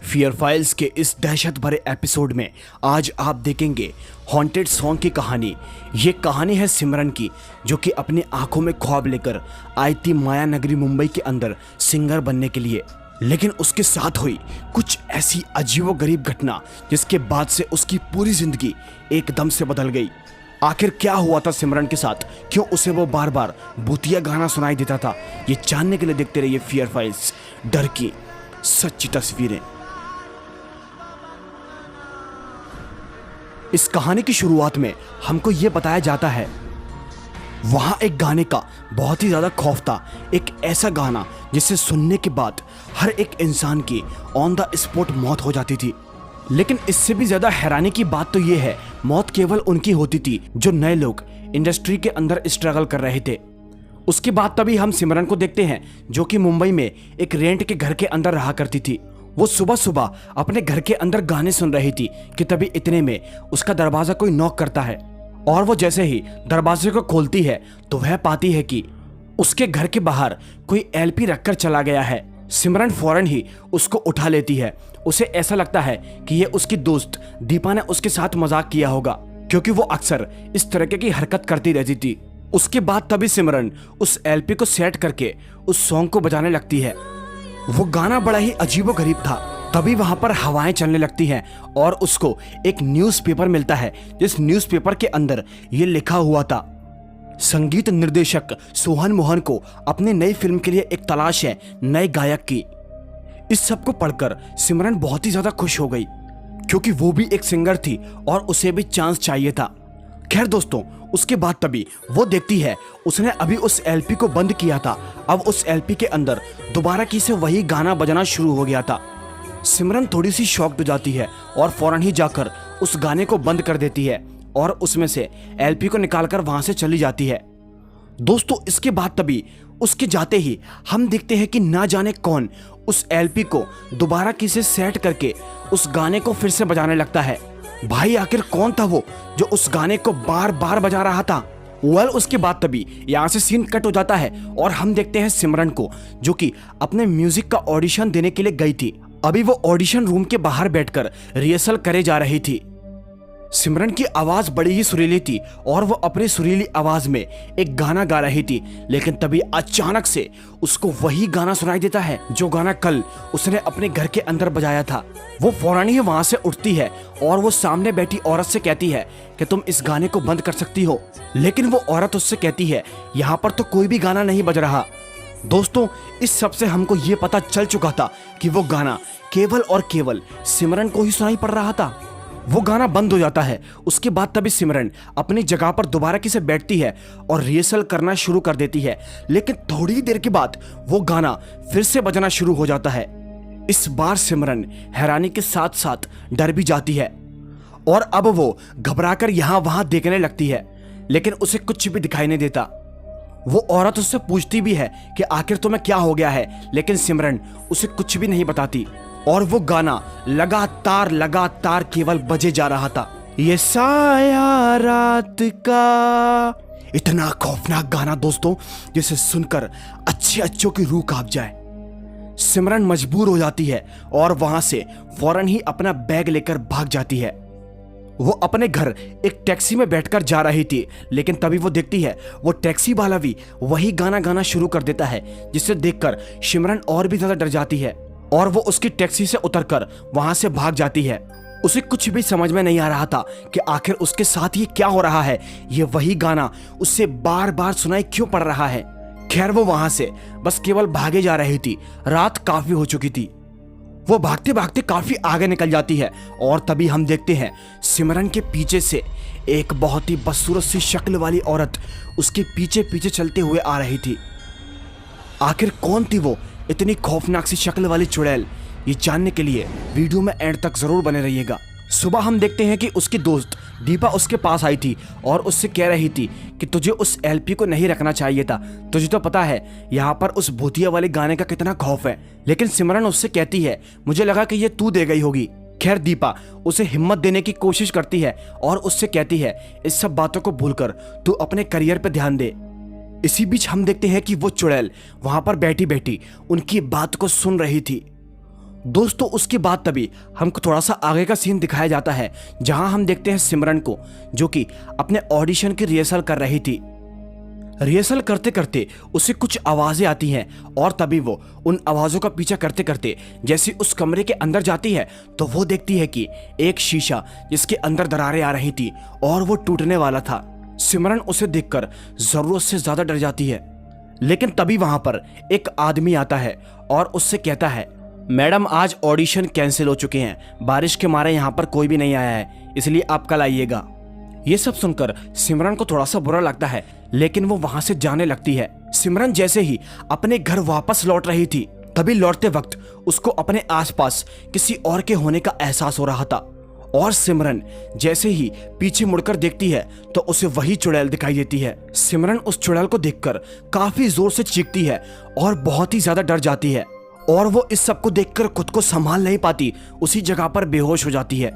Fear files के इस दहशत भरे एपिसोड में आज आप देखेंगे हॉन्टेड सॉन्ग की कहानी। ये कहानी है सिमरन की, जो कि अपनी आंखों में ख्वाब लेकर आई थी माया नगरी मुंबई के अंदर सिंगर बनने के लिए। लेकिन उसके साथ हुई कुछ ऐसी अजीबोगरीब घटना जिसके बाद से उसकी पूरी जिंदगी एकदम से बदल गई। आखिर क्या हुआ था सिमरन के साथ, क्यों उसे वो बार बार भूतिया गाना सुनाई देता था, ये जानने के लिए देखते रहिए फियर फाइल्स, डर की सच्ची तस्वीरें। इस कहानी की शुरुआत में हमको यह बताया जाता है वहां एक गाने का बहुत ही ज्यादा खौफ था। एक ऐसा गाना जिसे सुनने के बाद हर एक इंसान की ऑन द स्पॉट मौत हो जाती थी। लेकिन इससे भी ज्यादा हैरानी की बात तो यह है, मौत केवल उनकी होती थी जो नए लोग इंडस्ट्री के अंदर स्ट्रगल कर रहे थे। उसके बाद तभी हम सिमरन को देखते हैं, जो कि मुंबई में एक रेंट के घर के अंदर रहा करती थी। वो सुबह सुबह अपने घर के अंदर गाने सुन रही थी कि तभी इतने में उसका दरवाजा कोई नॉक करता है और वो जैसे ही दरवाजे को खोलती है तो वह पाती है कि उसके घर के बाहर कोई एलपी रखकर चला गया है। सिमरन फौरन ही उसको उठा लेती है। उसे ऐसा लगता है कि ये उसकी दोस्त दीपा ने उसके साथ मजाक किया होगा, क्योंकि वो अक्सर इस तरह की हरकत करती रहती थी। उसके बाद तभी सिमरन उस एलपी को सेट करके उस सॉन्ग को बजाने लगती है। वो गाना बड़ा ही अजीबोगरीब था। तभी वहां पर हवाएं चलने लगती हैं और उसको एक न्यूज़पेपर मिलता है, जिस न्यूज़पेपर के अंदर ये लिखा हुआ था, संगीत निर्देशक सोहन मोहन को अपनी नई फिल्म के लिए एक तलाश है नए गायक की। इस सब को पढ़कर सिमरन बहुत ही ज्यादा खुश हो गई, क्योंकि वो भी एक सिंगर थी और उसे भी चांस चाहिए था। खैर दोस्तों, उसके बाद तभी वो देखती है उसने अभी उस एलपी को बंद किया था, अब उस एलपी के अंदर दोबारा की से वही गाना बजना शुरू हो गया था। सिमरन थोड़ी सी शॉक्ड हो जाती है और फौरन ही जाकर उस गाने को बंद कर देती है और उसमें से एलपी को निकालकर वहां से चली जाती है। दोस्तों, इसके बाद तभी उसके जाते ही हम देखते हैं कि ना जाने कौन उस एलपी को दोबारा किसी सेट करके उस गाने को फिर से बजाने लगता है। भाई आखिर कौन था वो जो उस गाने को बार बार बजा रहा था? उसके बाद तभी यहाँ से सीन कट हो जाता है और हम देखते हैं सिमरन को, जो कि अपने म्यूजिक का ऑडिशन देने के लिए गई थी। अभी वो ऑडिशन रूम के बाहर बैठकर रिहर्सल करे जा रही थी। सिमरन की आवाज बड़ी ही सुरीली थी और वो अपनी सुरीली आवाज में एक गाना गा रही थी। लेकिन तभी अचानक से उसको वही गाना सुनाई देता है जो गाना कल उसने अपने घर के अंदर बजाया था। वो फौरन ही वहां से उठती है और वो सामने बैठी औरत से कहती है कि तुम इस गाने को बंद कर सकती हो। लेकिन वो औरत उससे कहती है यहाँ पर तो कोई भी गाना नहीं बज रहा। दोस्तों, इस सब से हमको ये पता चल चुका था कि वो गाना केवल और केवल सिमरन को ही सुनाई पड़ रहा था। वो गाना बंद हो जाता है। उसके बाद तभी सिमरन अपनी जगह पर दोबारा किसे बैठती है और रिहर्सल करना शुरू कर देती है। लेकिन थोड़ी देर के बाद वो गाना फिर से बजना शुरू हो जाता है। इस बार सिमरन हैरानी के साथ साथ डर भी जाती है और अब वो घबराकर यहां वहां देखने लगती है, लेकिन उसे कुछ भी दिखाई नहीं देता। वो औरत उससे पूछती भी है कि आखिर तुम्हें क्या हो गया है, लेकिन सिमरन उसे कुछ भी नहीं बताती और वो गाना लगातार लगातार केवल बजे जा रहा था। ये साया रात का, इतना खौफनाक गाना दोस्तों, जिसे सुनकर अच्छों की रूह कांप जाए। सिमरन मजबूर हो जाती है और वहां से फौरन ही अपना बैग लेकर भाग जाती है। वो अपने घर एक टैक्सी में बैठकर जा रही थी, लेकिन तभी वो देखती है वो टैक्सी वाला भी वही गाना गाना शुरू कर देता है, जिसे देखकर सिमरन और भी ज्यादा डर जाती है और वो उसकी टैक्सी से उतरकर वहां से भाग जाती है। उसे कुछ भी समझ में नहीं आ रहा था कि आखिर उसके साथ ये क्या हो रहा है। ये वही गाना उससे बार बार सुनाई क्यों पड़ रहा है। खैर वो वहां से बस केवल भागे जा रही थी। रात काफी हो चुकी थी। वो भागते भागते काफी आगे निकल जाती है और तभी हम देखते हैं सिमरन के पीछे से एक बहुत ही बदसूरत सी शक्ल वाली औरत उसके पीछे पीछे चलते हुए आ रही थी। आखिर कौन थी वो इतनी खौफनाक सी शक्ल वाली चुड़ैल? ये जानने के लिए वीडियो में एंड तक जरूर बने रहिएगा। सुबह हम देखते हैं कि उसकी दोस्त दीपा उसके पास आई थी और उससे कह रही थी कि तुझे उस एलपी को नहीं रखना चाहिए था, तुझे तो पता है यहाँ पर उस भूतिया वाले गाने का कितना खौफ है। लेकिन सिमरन उससे कहती है मुझे लगा कि ये तू दे गई होगी। खैर दीपा उसे हिम्मत देने की कोशिश करती है और उससे कहती है इस सब बातों को भूलकर तू अपने करियर पर ध्यान दे। इसी बीच हम देखते हैं कि वो चुड़ैल वहां पर बैठी बैठी उनकी बात को सुन रही थी। दोस्तों उसके बाद तभी हमको थोड़ा सा आगे का सीन दिखाया जाता है, जहां हम देखते हैं सिमरन को, जो कि अपने ऑडिशन की रिहर्सल कर रही थी। रिहर्सल करते करते उसे कुछ आवाजें आती हैं और तभी वो उन आवाजों का पीछा करते करते जैसे उस कमरे के अंदर जाती है तो वो देखती है कि एक शीशा जिसके अंदर दरारें आ रही थी और वो टूटने वाला था। सिमरन उसे देखकर जरूरत से ज्यादा डर जाती है, लेकिन तभी वहां पर एक आदमी आता है और उससे कहता है, मैडम आज ऑडिशन कैंसिल हो चुके हैं, बारिश के मारे यहाँ पर कोई भी नहीं आया है, इसलिए आप कल आइएगा। ये सब सुनकर सिमरन को थोड़ा सा बुरा लगता है, लेकिन वो वहां से जाने लगती है। सिमरन जैसे ही अपने घर वापस लौट रही थी तभी लौटते वक्त उसको अपने आसपास किसी और के होने का एहसास हो रहा था और सिमरन जैसे ही पीछे मुड़कर देखती है तो उसे वही चुड़ैल दिखाई देती है। सिमरन उस चुड़ैल को देखकर काफी जोर से चीखती है और बहुत ही ज्यादा डर जाती है और वो इस सब को देखकर खुद को संभाल नहीं पाती, उसी जगह पर बेहोश हो जाती है।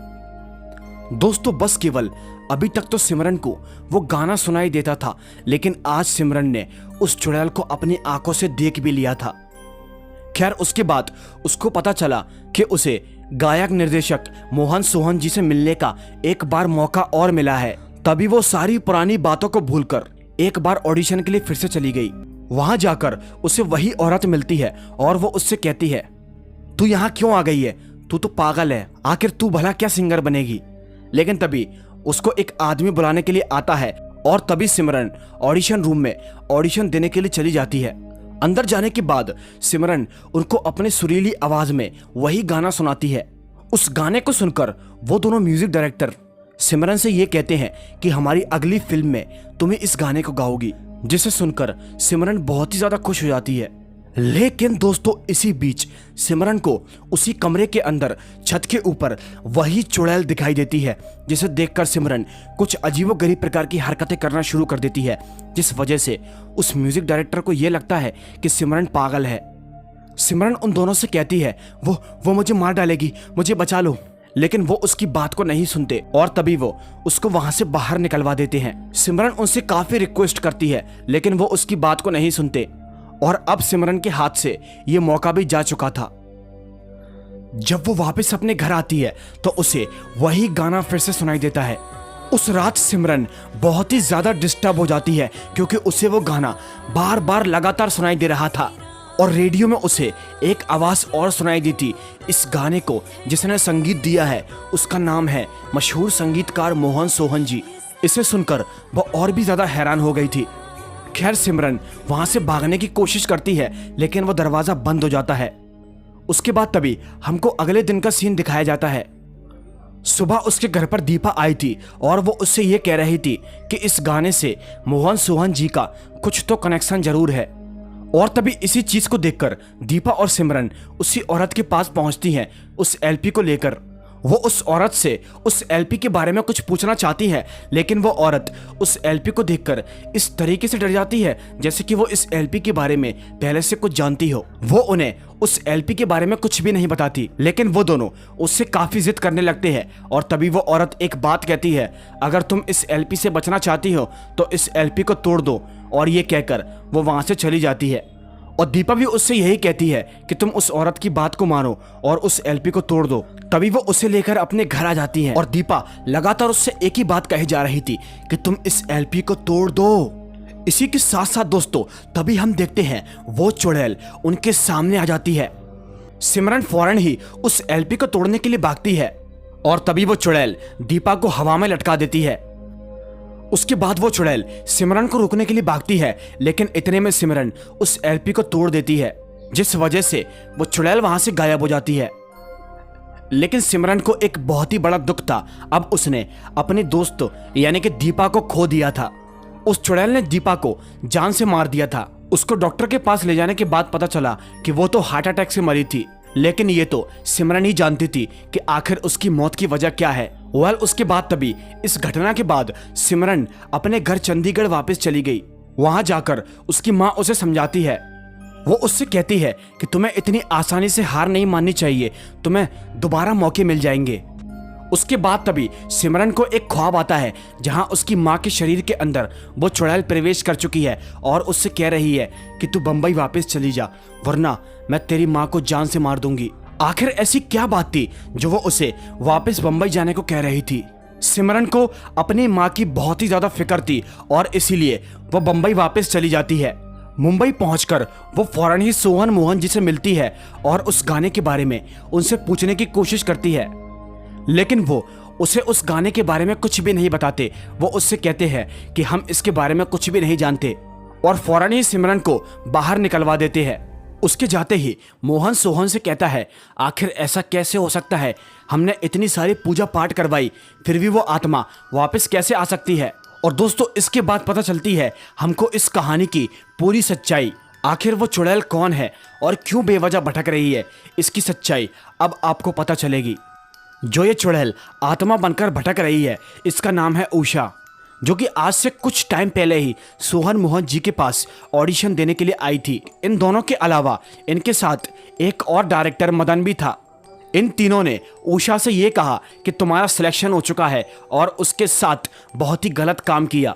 दोस्तों बस केवल अभी तक तो सिमरन को वो गाना सुनाई देता था, लेकिन आज सिमरन ने उस चुड़ैल को अपनी आंखों से देख भी लिया था। खैर उसके बाद उसको पता चला कि उसे गायक निर्देशक मोहन सोहन जी से मिलने का एक बार मौका और मिला है। तभी वो सारी पुरानी बातों को भूलकर एक बार ऑडिशन के लिए फिर से चली गई। वहां जाकर उसे वही औरत मिलती है और वो उससे कहती है, तू यहाँ क्यों आ गई है, तू तो पागल है, आखिर तू भला क्या सिंगर बनेगी। लेकिन तभी उसको एक आदमी बुलाने के लिए आता है और तभी सिमरन ऑडिशन रूम में ऑडिशन देने के लिए चली जाती है। अंदर जाने के बाद सिमरन उनको अपने सुरीली आवाज में वही गाना सुनाती है। उस गाने को सुनकर वो दोनों म्यूजिक डायरेक्टर सिमरन से ये कहते हैं कि हमारी अगली फिल्म में तुम्हें इस गाने को गाओगी, जिसे सुनकर सिमरन बहुत ही ज्यादा खुश हो जाती है। लेकिन दोस्तों इसी बीच सिमरन को उसी कमरे के अंदर छत के ऊपर वही चुड़ैल दिखाई देती है, जिसे देखकर सिमरन कुछ अजीबोगरीब प्रकार की हरकतें करना शुरू कर देती है, जिस वजह से उस म्यूजिक डायरेक्टर को यह लगता है कि सिमरन पागल है। सिमरन उन दोनों से कहती है, वो मुझे मार डालेगी, मुझे बचा लो। लेकिन वो उसकी बात को नहीं सुनते और तभी वो उसको वहां से बाहर निकलवा देते हैं। सिमरन उनसे काफी रिक्वेस्ट करती है, लेकिन वो उसकी बात को नहीं सुनते और अब सिमरन के हाथ से ये मौका भी जा चुका था। जब वो वापस अपने घर आती है तो उसे वही गाना फिर से सुनाई देता है। उस रात सिमरन बहुत ही ज्यादा डिस्टर्ब हो जाती है, क्योंकि उसे वो गाना बार बार लगातार सुनाई दे रहा था और रेडियो में उसे एक आवाज और सुनाई दी थी। इस गाने को जिसने संगीत दिया है उसका नाम है मशहूर संगीतकार मोहन सोहन जी। इसे सुनकर वो और भी ज्यादा हैरान हो गई थी। खैर सिमरन वहां से भागने की कोशिश करती है, लेकिन वो दरवाजा बंद हो जाता है। उसके बाद तभी हमको अगले दिन का सीन दिखाया जाता है। सुबह उसके घर पर दीपा आई थी और वो उससे ये कह रही थी कि इस गाने से मोहन सोहन जी का कुछ तो कनेक्शन जरूर है। और तभी इसी चीज को देखकर दीपा और सिमरन उसी औरत के पास पहुंचती हैं उस एलपी को लेकर। वो उस औरत से उस एलपी के बारे में कुछ पूछना चाहती है, लेकिन वो औरत उस एलपी को देखकर इस तरीके से डर जाती है जैसे कि वो इस एलपी के बारे में पहले से कुछ जानती हो। वो उन्हें उस एलपी के बारे में कुछ भी नहीं बताती, लेकिन वो दोनों उससे काफी जिद करने लगते हैं। और तभी वो औरत एक बात कहती है, अगर तुम इस एलपी से बचना चाहती हो तो इस एलपी को तोड़ दो। और ये कहकर वो वहां से चली जाती है। और दीपा भी उससे यही कहती है कि तुम उस औरत की बात को मानो और उस एलपी को तोड़ दो। तभी वो उसे लेकर अपने घर आ जाती है और दीपा लगातार उससे एक ही बात कही जा रही थी कि तुम इस एलपी को तोड़ दो। इसी के साथ साथ दोस्तों तभी हम देखते हैं वो चुड़ैल उनके सामने आ जाती है। सिमरन फौरन ही उस एलपी को तोड़ने के लिए भागती है और तभी वो चुड़ैल दीपा को हवा में लटका देती है। उसके बाद वो चुड़ैल सिमरन को रोकने के लिए भागती है, लेकिन इतने में सिमरन उस एलपी को तोड़ देती है, जिस वजह से वो चुड़ैल वहां से गायब हो जाती है। लेकिन सिमरन को एक बहुत ही बड़ा दुख था, अब उसने अपने दोस्त यानी कि दीपा को खो दिया था। उस चुड़ैल ने दीपा को जान से मार दिया था। उसको डॉक्टर के पास ले जाने के बाद पता चला कि वो तो हार्ट अटैक से मरी थी, लेकिन ये तो सिमरन ही जानती थी कि आखिर उसकी मौत की वजह क्या है। उसके बाद तभी इस घटना के बाद सिमरन अपने घर चंडीगढ़ वापस चली गई। वहां जाकर उसकी माँ उसे समझाती है। वो उससे कहती है कि तुम्हें इतनी आसानी से हार नहीं माननी चाहिए, तुम्हें दोबारा मौके मिल जाएंगे। उसके बाद तभी सिमरन को एक ख्वाब आता है जहां उसकी माँ के शरीर के अंदर वो चुड़ैल प्रवेश कर चुकी है और उससे कह रही है कि तू बंबई वापस चली जा, वरना मैं तेरी माँ को जान से मार दूंगी। आखिर ऐसी क्या बात थी जो वो उसे वापस बंबई जाने को कह रही थी। सिमरन को अपनी माँ की बहुत ही ज्यादा फिक्र थी और इसीलिए वो बंबई वापस चली जाती है। मुंबई पहुंचकर वो फौरन ही सोहन मोहन जी से मिलती है और उस गाने के बारे में उनसे पूछने की कोशिश करती है, लेकिन वो उसे उस गाने के बारे में कुछ भी नहीं बताते। वो उससे कहते हैं कि हम इसके बारे में कुछ भी नहीं जानते और फौरन ही सिमरन को बाहर निकलवा देते हैं। उसके जाते ही मोहन सोहन से कहता है, आखिर ऐसा कैसे हो सकता है, हमने इतनी सारी पूजा पाठ करवाई फिर भी वो आत्मा वापस कैसे आ सकती है। और दोस्तों इसके बाद पता चलती है हमको इस कहानी की पूरी सच्चाई। आखिर वो चुड़ैल कौन है और क्यों बेवजह भटक रही है, इसकी सच्चाई अब आपको पता चलेगी। जो ये चुड़ैल आत्मा बनकर भटक रही है इसका नाम है उषा, जो कि आज से कुछ टाइम पहले ही सोहन मोहन जी के पास ऑडिशन देने के लिए आई थी। इन दोनों के अलावा इनके साथ एक और डायरेक्टर मदन भी था। इन तीनों ने उषा से ये कहा कि तुम्हारा सिलेक्शन हो चुका है और उसके साथ बहुत ही गलत काम किया।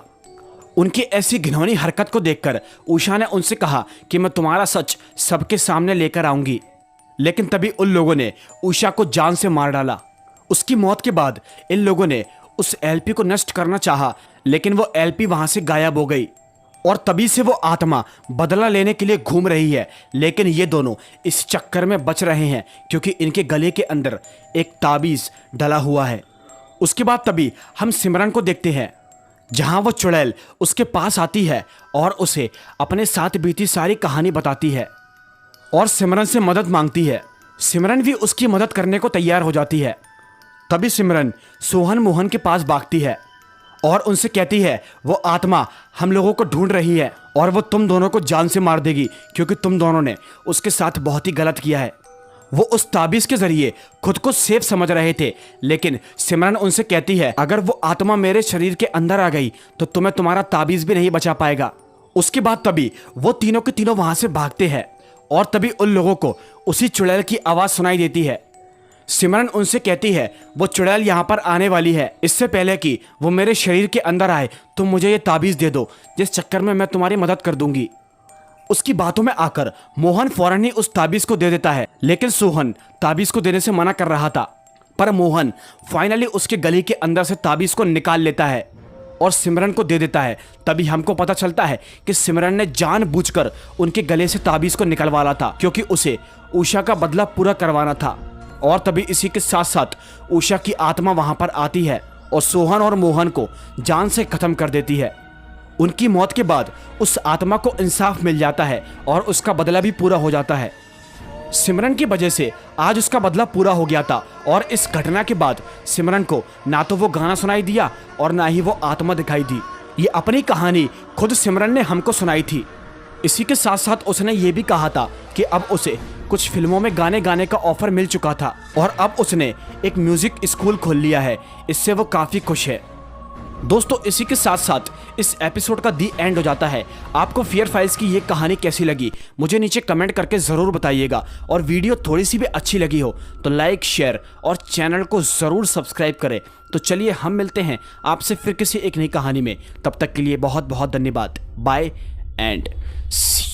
उनकी ऐसी घिनौनी हरकत को देखकर उषा ने उनसे कहा कि मैं तुम्हारा सच सबके सामने लेकर आऊंगी, लेकिन तभी उन लोगों ने उषा को जान से मार डाला। उसकी मौत के बाद इन लोगों ने उस एलपी को नष्ट करना चाहा, लेकिन वो एलपी वहां से गायब हो गई और तभी से वो आत्मा बदला लेने के लिए घूम रही है। लेकिन ये दोनों इस चक्कर में बच रहे हैं क्योंकि इनके गले के अंदर एक ताबीज डला हुआ है। उसके बाद तभी हम सिमरन को देखते हैं, जहां वो चुड़ैल उसके पास आती है और उसे अपने साथ बीती सारी कहानी बताती है और सिमरन से मदद मांगती है। सिमरन भी उसकी मदद करने को तैयार हो जाती है। तभी सिमरन सोहन मोहन के पास भागती है और उनसे कहती है वो आत्मा हम लोगों को ढूंढ रही है और वो तुम दोनों को जान से मार देगी क्योंकि तुम दोनों ने उसके साथ बहुत ही गलत किया है। वो उस ताबीज के जरिए खुद को सेफ समझ रहे थे, लेकिन सिमरन उनसे कहती है अगर वो आत्मा मेरे शरीर के अंदर आ गई तो तुम्हें तुम्हारा ताबीज भी नहीं बचा पाएगा। उसके बाद तभी वो तीनों के तीनों वहां से भागते हैं और तभी उन लोगों को उसी चुड़ैल की आवाज सुनाई देती है। सिमरन उनसे कहती है वो चुड़ैल यहाँ पर आने वाली है, इससे पहले कि वो मेरे शरीर के अंदर आए तुम मुझे ये ताबीज दे दो, जिस चक्कर में मैं तुम्हारी मदद कर दूंगी। उसकी बातों में आकर मोहन फौरन ही उस ताबीज को दे देता है, लेकिन सोहन ताबीज को देने से मना कर रहा था। पर मोहन फाइनली उसके गले के अंदर से ताबीज को निकाल लेता है और सिमरन को दे देता है। तभी हमको पता चलता है कि सिमरन ने जानबूझकर उनके गले से ताबीज को निकलवाना था क्योंकि उसे उषा का बदला पूरा करवाना था। और तभी इसी के साथ साथ उषा की आत्मा वहां पर आती है और सोहन और मोहन को जान से खत्म कर देती है। उनकी मौत के बाद उस आत्मा को इंसाफ मिल जाता है और उसका बदला भी पूरा हो जाता है। सिमरन की वजह से आज उसका बदला पूरा हो गया था और इस घटना के बाद सिमरन को ना तो वो गाना सुनाई दिया और ना ही वो आत्मा दिखाई दी। ये अपनी कहानी खुद सिमरन ने हमको सुनाई थी। इसी के साथ साथ उसने ये भी कहा था कि अब उसे कुछ फिल्मों में गाने गाने का ऑफर मिल चुका था और अब उसने एक म्यूजिक स्कूल खोल लिया है। इससे वो काफी खुश है। दोस्तों इसी के साथ साथ इस एपिसोड का दी एंड हो जाता है। आपको फियर फाइल्स की ये कहानी कैसी लगी मुझे नीचे कमेंट करके ज़रूर बताइएगा और वीडियो थोड़ी सी भी अच्छी लगी हो तो लाइक शेयर और चैनल को ज़रूर सब्सक्राइब करें। तो चलिए हम मिलते हैं आपसे फिर किसी एक नई कहानी में। तब तक के लिए बहुत बहुत धन्यवाद। Bye and C.